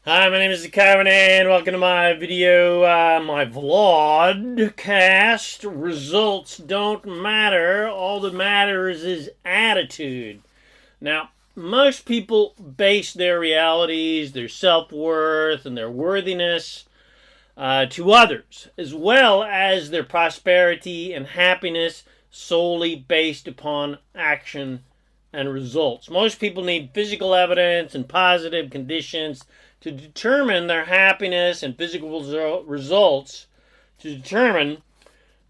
Hi, my name is ZaKaiRan and welcome to my video, my vlogcast. Results don't matter. All that matters is attitude. Now, most people base their realities, their self-worth, and their worthiness to others, as well as their prosperity and happiness solely based upon action and results. Most people need physical evidence and positive conditions to determine their happiness and physical results to determine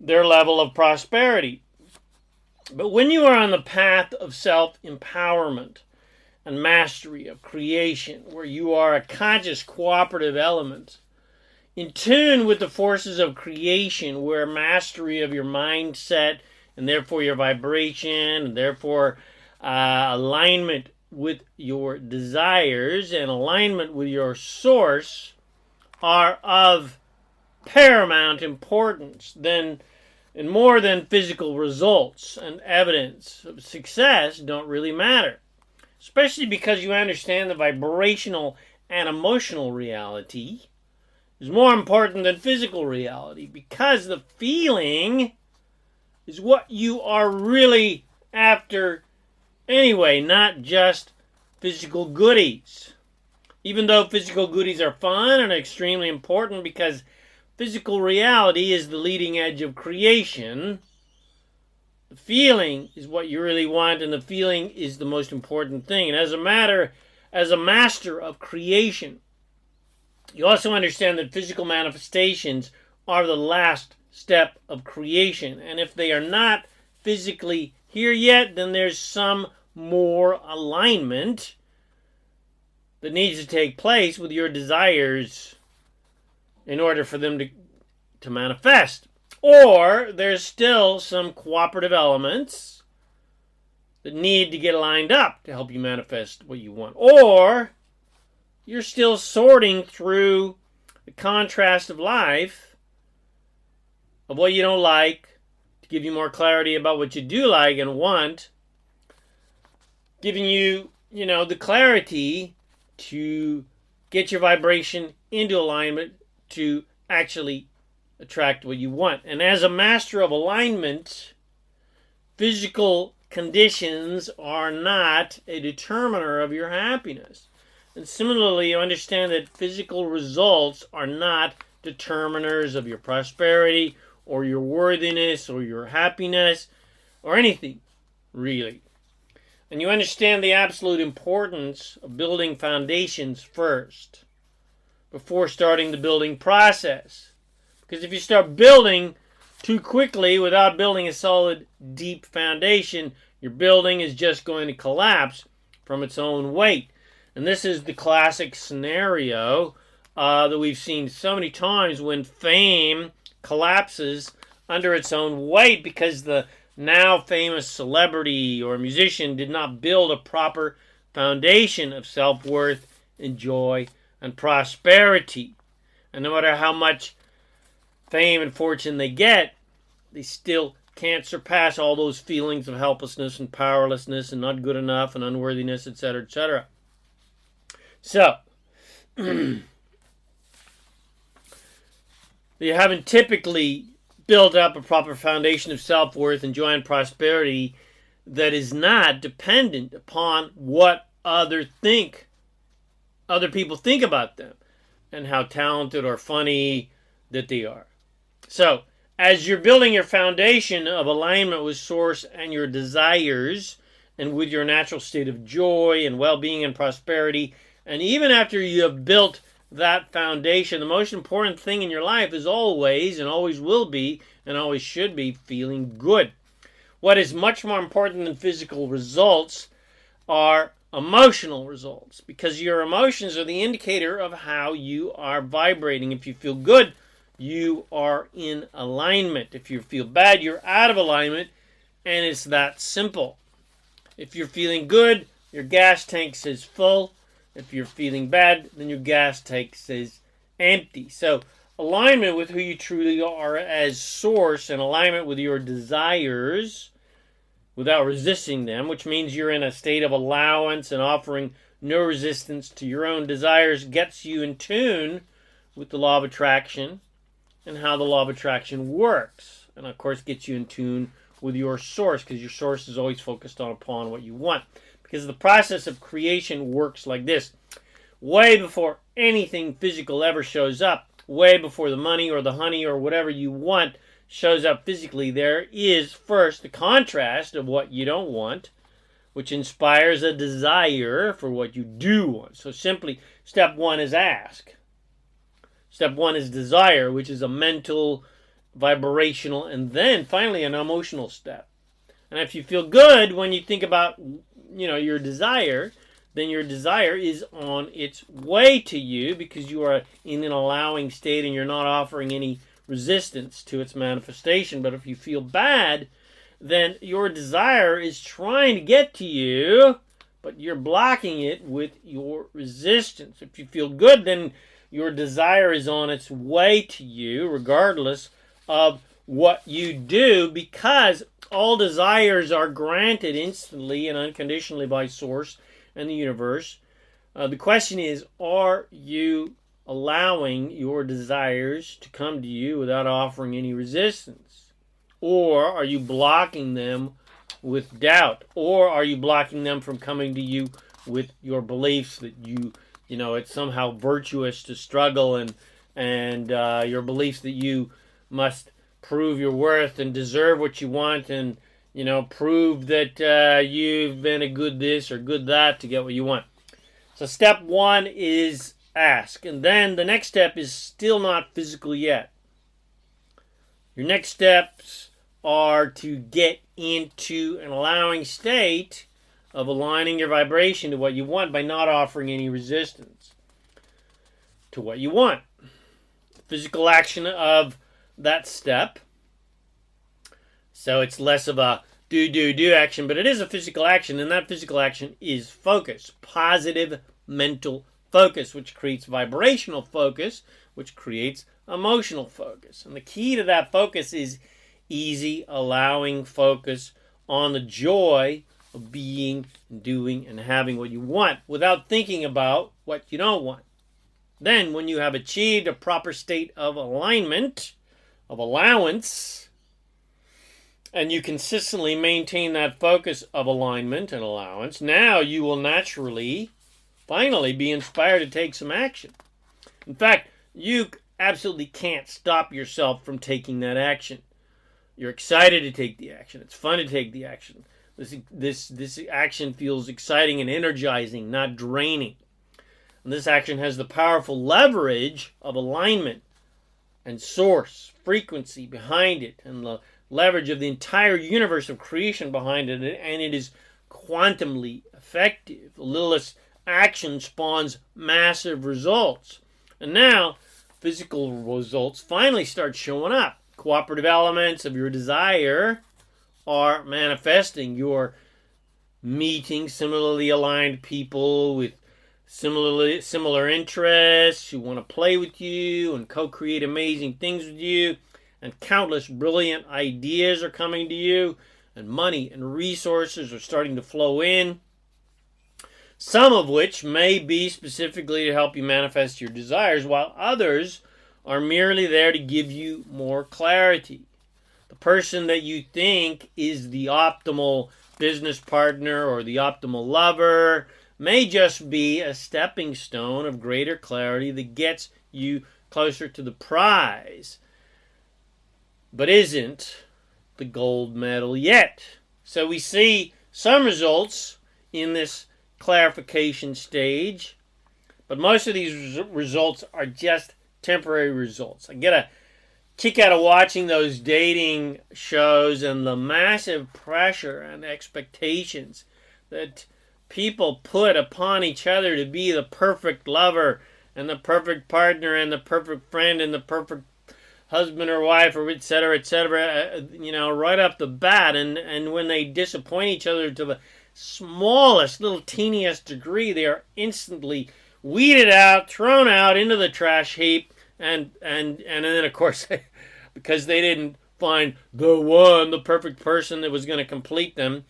their level of prosperity. But when you are on the path of self-empowerment and mastery of creation, where you are a conscious cooperative element, in tune with the forces of creation, where mastery of your mindset and therefore your vibration and therefore alignment with your desires and alignment with your source are of paramount importance and more than physical results and evidence of success don't really matter, especially because you understand the vibrational and emotional reality is more important than physical reality, because the feeling is what you are really after anyway, not just physical goodies. Even though physical goodies are fun and extremely important because physical reality is the leading edge of creation, the feeling is what you really want, and the feeling is the most important thing. And as a master of creation, you also understand that physical manifestations are the last step of creation. And if they are not physically here yet, then there's some more alignment that needs to take place with your desires in order for them to manifest. Or there's still some cooperative elements that need to get lined up to help you manifest what you want. Or you're still sorting through the contrast of life, of what you don't like, to give you more clarity about what you do like and want, giving you, the clarity to get your vibration into alignment to actually attract what you want. And as a master of alignment, physical conditions are not a determiner of your happiness. And similarly, you understand that physical results are not determiners of your prosperity or your worthiness or your happiness or anything, really. And you understand the absolute importance of building foundations first before starting the building process. Because if you start building too quickly without building a solid, deep foundation, your building is just going to collapse from its own weight. And this is the classic scenario that we've seen so many times when fame collapses under its own weight because the now famous celebrity or musician did not build a proper foundation of self-worth and joy and prosperity. And no matter how much fame and fortune they get, they still can't surpass all those feelings of helplessness and powerlessness and not good enough and unworthiness, etc., etc. So, you haven't typically built up a proper foundation of self-worth and joy and prosperity that is not dependent upon what other people think about them and how talented or funny that they are. So, as you're building your foundation of alignment with source and your desires and with your natural state of joy and well-being and prosperity, and even after you have built that foundation, the most important thing in your life is always and always will be and always should be feeling good. What is much more important than physical results are emotional results, because your emotions are the indicator of how you are vibrating. If you feel good, you are in alignment. If you feel bad, you're out of alignment, and it's that simple. If you're feeling good, your gas tank says full. If you're feeling bad, then your gas tank says empty. So alignment with who you truly are as source and alignment with your desires without resisting them, which means you're in a state of allowance and offering no resistance to your own desires, gets you in tune with the law of attraction and how the law of attraction works. And of course gets you in tune with your source, because your source is always focused upon what you want. Because the process of creation works like this. Way before anything physical ever shows up, way before the money or the honey or whatever you want shows up physically, there is first the contrast of what you don't want, which inspires a desire for what you do want. So simply, step one is ask. Step one is desire, which is a mental, vibrational, and then finally an emotional step. And if you feel good when you think about, your desire, then your desire is on its way to you because you are in an allowing state and you're not offering any resistance to its manifestation. But if you feel bad, then your desire is trying to get to you, but you're blocking it with your resistance. If you feel good, then your desire is on its way to you, regardless of what you do, because all desires are granted instantly and unconditionally by Source and the universe. The question is, are you allowing your desires to come to you without offering any resistance? Or are you blocking them with doubt? Or are you blocking them from coming to you with your beliefs that it's somehow virtuous to struggle and your beliefs that you must prove your worth and deserve what you want and, prove that you've been a good this or good that to get what you want. So step one is ask. And then the next step is still not physical yet. Your next steps are to get into an allowing state of aligning your vibration to what you want by not offering any resistance to what you want. Physical action of that step. So it's less of a do action, but it is a physical action, and that physical action is focus. Positive mental focus, which creates vibrational focus, which creates emotional focus. And the key to that focus is easy, allowing focus on the joy of being, doing, and having what you want without thinking about what you don't want. Then, when you have achieved a proper state of alignment, of allowance, and you consistently maintain that focus of alignment and allowance, now you will naturally, finally, be inspired to take some action. In fact, you absolutely can't stop yourself from taking that action. You're excited to take the action. It's fun to take the action. This action feels exciting and energizing, not draining. And this action has the powerful leverage of alignment and source, frequency behind it, and the leverage of the entire universe of creation behind it, and it is quantumly effective. The littlest action spawns massive results. And now, physical results finally start showing up. Cooperative elements of your desire are manifesting. You're meeting similarly aligned people with similar interests who want to play with you and co-create amazing things with you, and countless brilliant ideas are coming to you, and money and resources are starting to flow in, some of which may be specifically to help you manifest your desires, while others are merely there to give you more clarity. The person that you think is the optimal business partner or the optimal lover may just be a stepping stone of greater clarity that gets you closer to the prize, but isn't the gold medal yet. So we see some results in this clarification stage, but most of these results are just temporary results. I get a kick out of watching those dating shows and the massive pressure and expectations that people put upon each other to be the perfect lover and the perfect partner and the perfect friend and the perfect husband or wife, or et cetera, right off the bat. And when they disappoint each other to the smallest, little teeniest degree, they are instantly weeded out, thrown out into the trash heap, and then, of course, because they didn't find the perfect person that was going to complete them,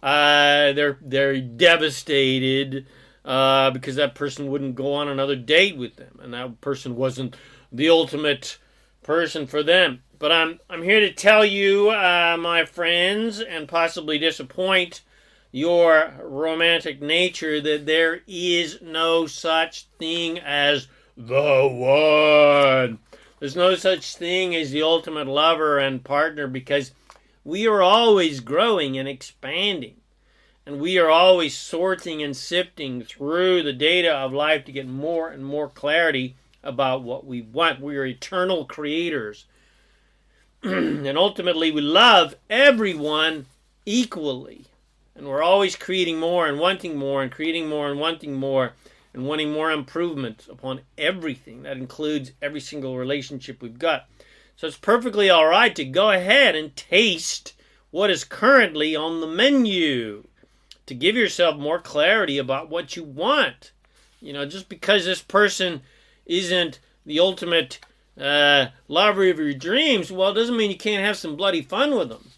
they're devastated because that person wouldn't go on another date with them, and that person wasn't the ultimate person for them. But I'm here to tell you, my friends, and possibly disappoint your romantic nature, that there is no such thing as the one. There's no such thing as the ultimate lover and partner, because we are always growing and expanding. And we are always sorting and sifting through the data of life to get more and more clarity about what we want. We are eternal creators. And ultimately, we love everyone equally. And we're always creating more and wanting more and creating more and wanting more and wanting more improvement upon everything. That includes every single relationship we've got. So it's perfectly all right to go ahead and taste what is currently on the menu, to give yourself more clarity about what you want. You know, just because this person isn't the ultimate lover of your dreams, well, it doesn't mean you can't have some bloody fun with them.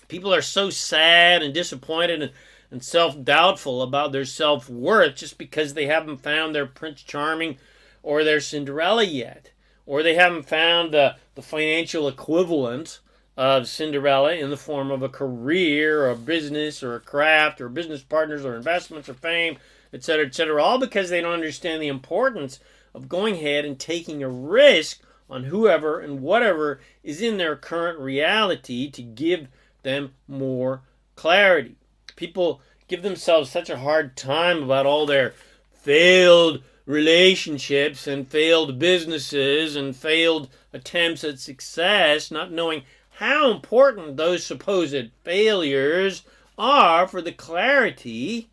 People are so sad and disappointed and self-doubtful about their self-worth just because they haven't found their Prince Charming or their Cinderella yet, or they haven't found the financial equivalent of Cinderella in the form of a career or a business or a craft or business partners or investments or fame, etc., all because they don't understand the importance of going ahead and taking a risk on whoever and whatever is in their current reality to give them more clarity. People give themselves such a hard time about all their failed relationships and failed businesses and failed attempts at success, not knowing how important those supposed failures are for the clarity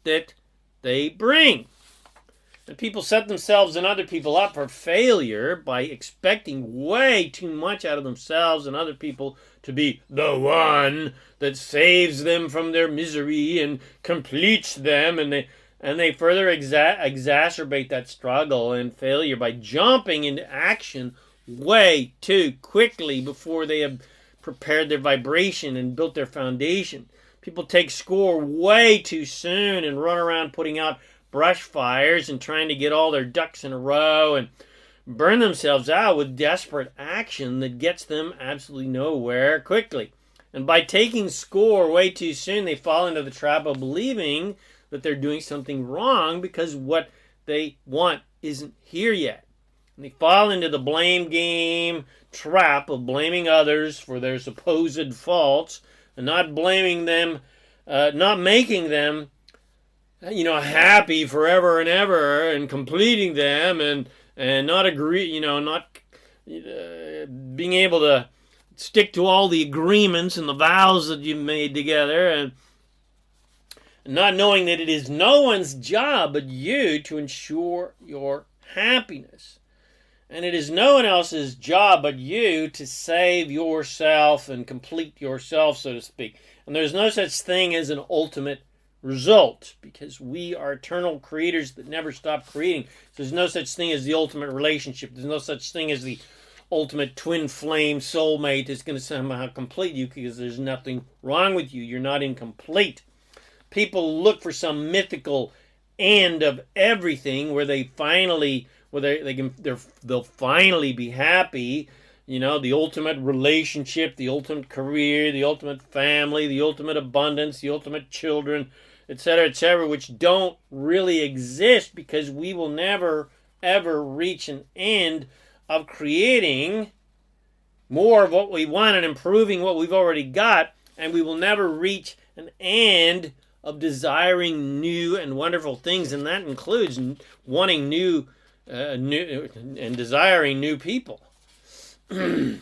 that they bring. And people set themselves and other people up for failure by expecting way too much out of themselves and other people to be the one that saves them from their misery and completes them, and they further exacerbate that struggle and failure by jumping into action way too quickly before they have prepared their vibration and built their foundation. People take score way too soon and run around putting out brush fires and trying to get all their ducks in a row and burn themselves out with desperate action that gets them absolutely nowhere quickly. And by taking score way too soon, they fall into the trap of believing that they're doing something wrong because what they want isn't here yet. And they fall into the blame game trap of blaming others for their supposed faults and not blaming them, not making them, happy forever and ever and completing them and not agree, not being able to stick to all the agreements and the vows that you've made together, and not knowing that it is no one's job but you to ensure your happiness. And it is no one else's job but you to save yourself and complete yourself, so to speak. And there's no such thing as an ultimate result, because we are eternal creators that never stop creating. So there's no such thing as the ultimate relationship. There's no such thing as the ultimate twin flame soulmate that's going to somehow complete you, because there's nothing wrong with you. You're not incomplete. People look for some mythical end of everything where they'll finally be happy. The ultimate relationship, the ultimate career, the ultimate family, the ultimate abundance, the ultimate children, etc., which don't really exist, because we will never, ever reach an end of creating more of what we want and improving what we've already got, and we will never reach an end of desiring new and wonderful things, and that includes wanting new and desiring new people. And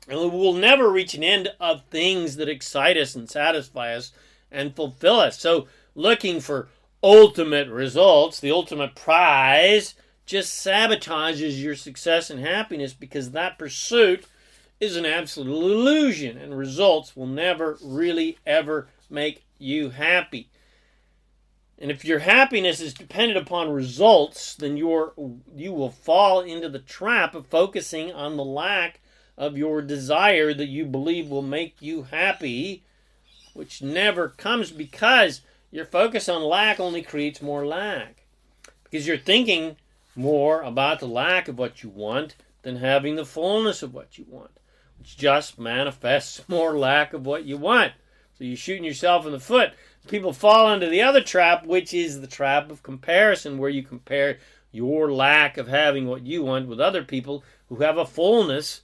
we will never reach an end of things that excite us and satisfy us and fulfill us. So looking for ultimate results, the ultimate prize, just sabotages your success and happiness, because that pursuit is an absolute illusion, and results will never really ever make you happy. And if your happiness is dependent upon results, then you will fall into the trap of focusing on the lack of your desire that you believe will make you happy, which never comes, because Your focus on lack only creates more lack because you're thinking more about the lack of what you want than having the fullness of what you want, which just manifests more lack of what you want. So you're shooting yourself in the foot. People fall into the other trap, which is the trap of comparison, where you compare your lack of having what you want with other people who have a fullness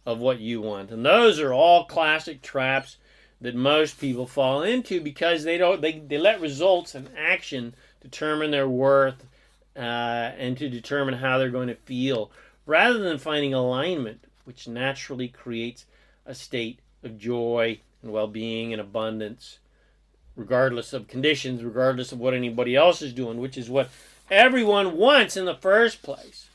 of what you want. And those are all classic traps that most people fall into because they let results and action determine their worth and to determine how they're going to feel, rather than finding alignment, which naturally creates a state of joy and well-being and abundance, regardless of conditions, regardless of what anybody else is doing, which is what everyone wants in the first place.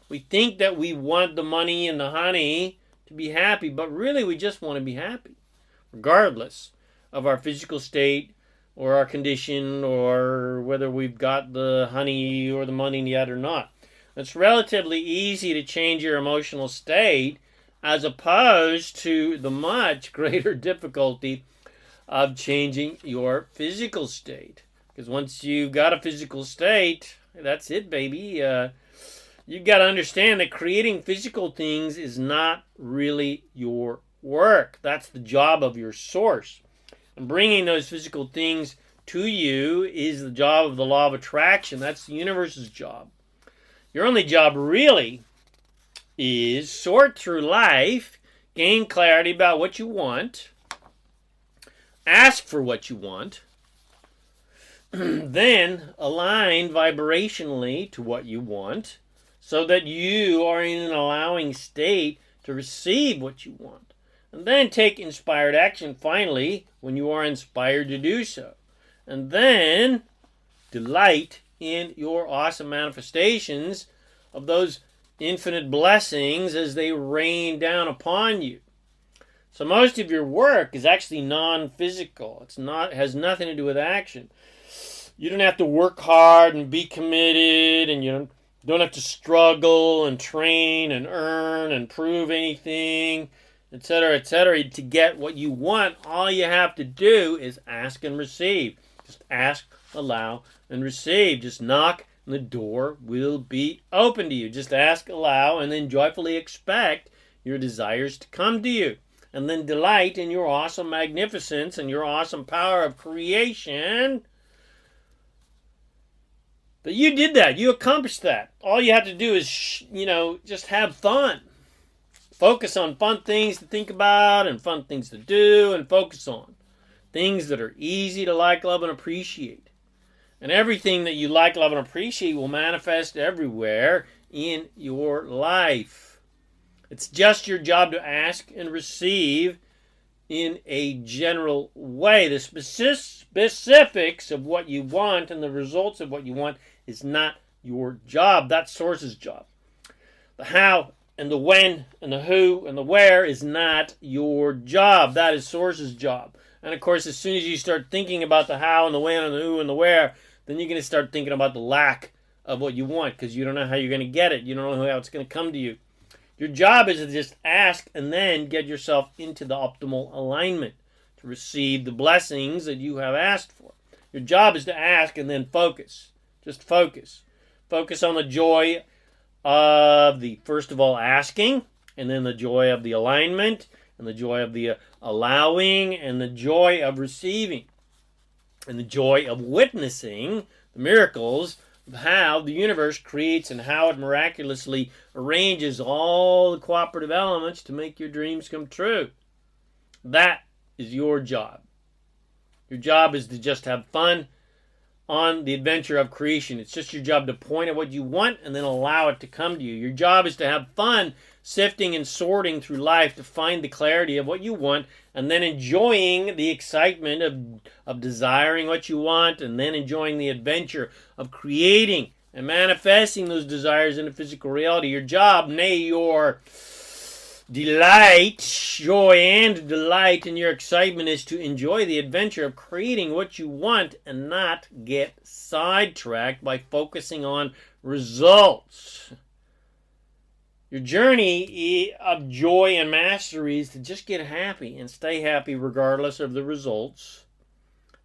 We think that we want the money and the honey to be happy, but really we just want to be happy, regardless of our physical state or our condition or whether we've got the honey or the money yet or not. It's relatively easy to change your emotional state as opposed to the much greater difficulty of changing your physical state. Because once you've got a physical state, that's it, baby. You've got to understand that creating physical things is not really your work. That's the job of your source. And bringing those physical things to you is the job of the law of attraction. That's the universe's job. Your only job really is sort through life, gain clarity about what you want, ask for what you want, then align vibrationally to what you want so that you are in an allowing state to receive what you want. And then take inspired action finally when you are inspired to do so. And then delight in your awesome manifestations of those infinite blessings as they rain down upon you. So most of your work is actually non-physical. It has nothing to do with action. You don't have to work hard and be committed, and you don't have to struggle and train and earn and prove anything, etc., to get what you want. All you have to do is ask and receive. Just ask, allow, and receive. Just knock, and the door will be open to you. Just ask, allow, and then joyfully expect your desires to come to you. And then delight in your awesome magnificence and your awesome power of creation. But you did that. You accomplished that. All you have to do is, just have fun. Focus on fun things to think about and fun things to do, and focus on things that are easy to like, love, and appreciate. And everything that you like, love, and appreciate will manifest everywhere in your life. It's just your job to ask and receive in a general way. The specifics of what you want and the results of what you want is not your job. That's Source's job. The how and the when and the who and the where is not your job. That is Source's job. And of course, as soon as you start thinking about the how and the when and the who and the where, then you're going to start thinking about the lack of what you want because you don't know how you're going to get it. You don't know how it's going to come to you. Your job is to just ask and then get yourself into the optimal alignment to receive the blessings that you have asked for. Your job is to ask and then focus. Just focus. Focus on the joy of the, first of all, asking, and then the joy of the alignment, and the joy of the allowing, and the joy of receiving, and the joy of witnessing the miracles of how the universe creates and how it miraculously arranges all the cooperative elements to make your dreams come true. That is your job. Your job is to just have fun on the adventure of creation. It's just your job to point at what you want and then allow it to come to you. Your job is to have fun sifting and sorting through life to find the clarity of what you want and then enjoying the excitement of desiring what you want and then enjoying the adventure of creating and manifesting those desires into physical reality. Your job, nay, your delight, joy and delight in your excitement is to enjoy the adventure of creating what you want and not get sidetracked by focusing on results. Your journey of joy and mastery is to just get happy and stay happy regardless of the results.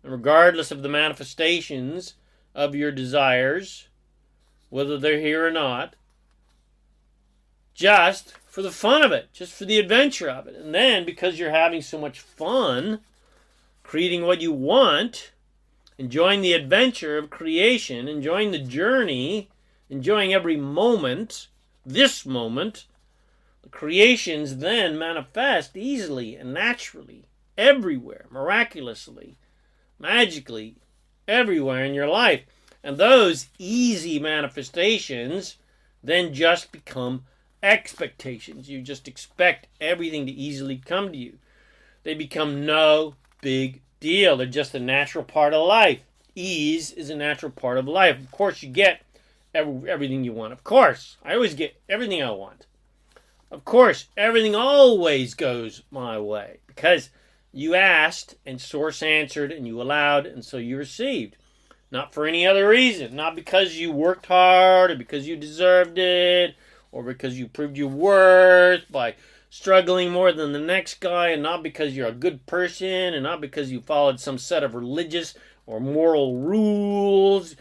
And regardless of the manifestations of your desires, whether they're here or not, just for the fun of it, just for the adventure of it. And then, because you're having so much fun creating what you want, enjoying the adventure of creation, enjoying the journey, enjoying every moment, this moment, the creations then manifest easily and naturally, everywhere, miraculously, magically, everywhere in your life. And those easy manifestations then just become expectations. You just expect everything to easily come to you. They become no big deal. They're just a natural part of life. Ease is a natural part of life. Of course, you get everything you want. Of course, I always get everything I want. Of course, everything always goes my way because you asked and Source answered and you allowed and so you received. Not for any other reason. Not because you worked hard or because you deserved it or because you proved your worth by struggling more than the next guy, and not because you're a good person and not because you followed some set of religious or moral rules.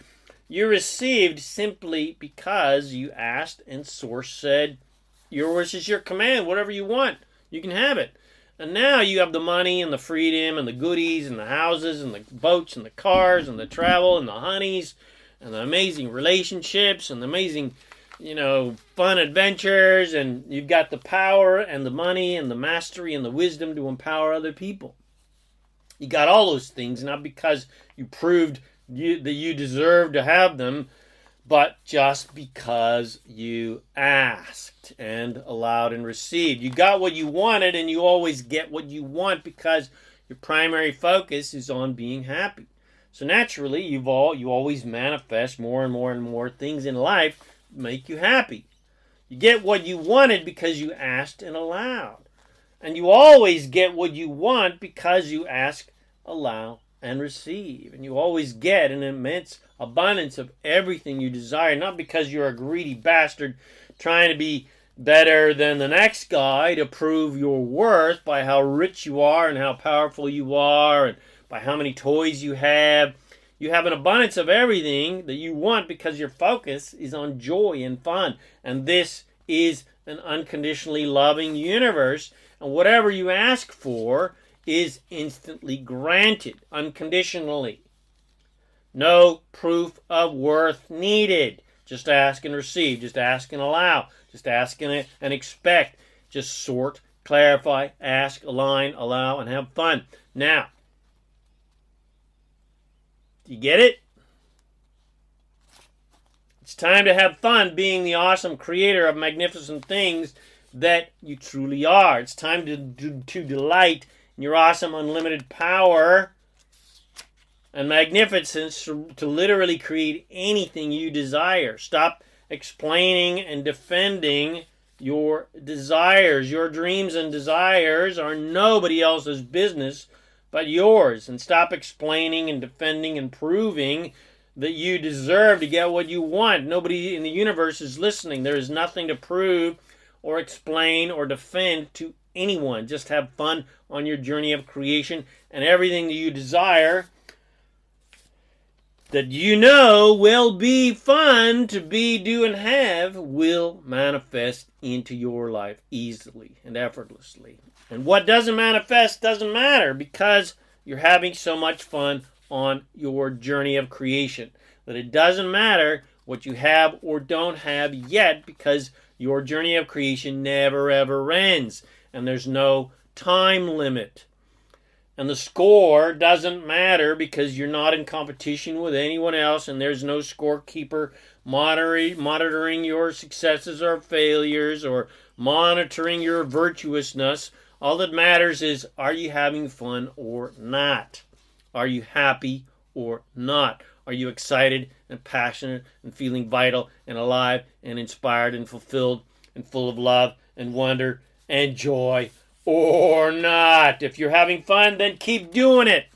You received simply because you asked and Source said, your wish is your command. Whatever you want, you can have it. And now you have the money and the freedom and the goodies and the houses and the boats and the cars and the travel and the honeys and the amazing relationships and the amazing, fun adventures. And you've got the power and the money and the mastery and the wisdom to empower other people. You got all those things, not because you proved that you deserve to have them, but just because you asked and allowed and received. You got what you wanted, and you always get what you want because your primary focus is on being happy. So naturally, you always manifest more and more and more things in life that make you happy. You get what you wanted because you asked and allowed. And you always get what you want because you ask, allow, and receive. And you always get an immense abundance of everything you desire, not because you're a greedy bastard trying to be better than the next guy to prove your worth by how rich you are and how powerful you are and by how many toys you have. You have an abundance of everything that you want because your focus is on joy and fun. And this is an unconditionally loving universe. And whatever you ask for is instantly granted, unconditionally. No proof of worth needed. Just ask and receive. Just ask and allow. Just ask and expect. Just sort, clarify, ask, align, allow, and have fun. Now, do you get it? It's time to have fun being the awesome creator of magnificent things that you truly are. It's time to delight in your awesome unlimited power and magnificence to literally create anything you desire. Stop explaining and defending your desires. Your dreams and desires are nobody else's business but yours. And stop explaining and defending and proving that you deserve to get what you want. Nobody in the universe is listening. There is nothing to prove or explain or defend to anyone. Just have fun on your journey of creation, and everything that you desire that you know will be fun to be, do, and have will manifest into your life easily and effortlessly. And what doesn't manifest doesn't matter because you're having so much fun on your journey of creation that it doesn't matter what you have or don't have yet because your journey of creation never ever ends and there's no time limit. And the score doesn't matter because you're not in competition with anyone else and there's no scorekeeper monitoring your successes or failures or monitoring your virtuousness. All that matters is, are you having fun or not? Are you happy or not? Are you excited and passionate and feeling vital and alive and inspired and fulfilled and full of love and wonder and joy or not? If you're having fun, then keep doing it.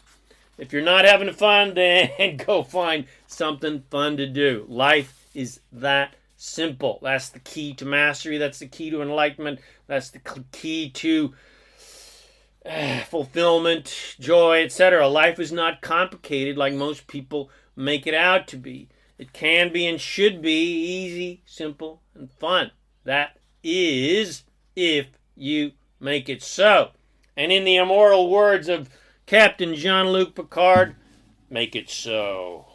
If you're not having fun, then go find something fun to do. Life is that simple. That's the key to mastery. That's the key to enlightenment. That's the key to fulfillment, joy, etc. Life is not complicated like most people make it out to be. It can be and should be easy, simple, and fun. That is, if you make it so. And in the immortal words of Captain Jean-Luc Picard, make it so.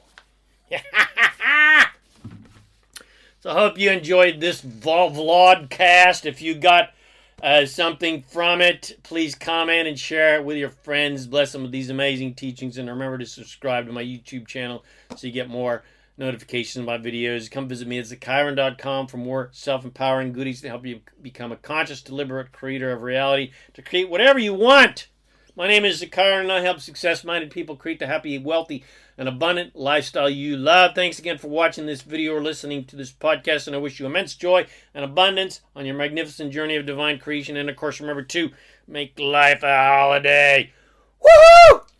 So I hope you enjoyed this vlogcast. If you got something from it, please comment and share it with your friends. Bless them with these amazing teachings. And remember to subscribe to my YouTube channel so you get more notifications of my videos. Come visit me at ZaKaiRan.com for more self-empowering goodies to help you become a conscious, deliberate creator of reality to create whatever you want. My name is ZaKaiRan, and I help success-minded people create the happy, wealthy, and abundant lifestyle you love. Thanks again for watching this video or listening to this podcast, and I wish you immense joy and abundance on your magnificent journey of divine creation. And, of course, remember to make life a holiday. Woohoo!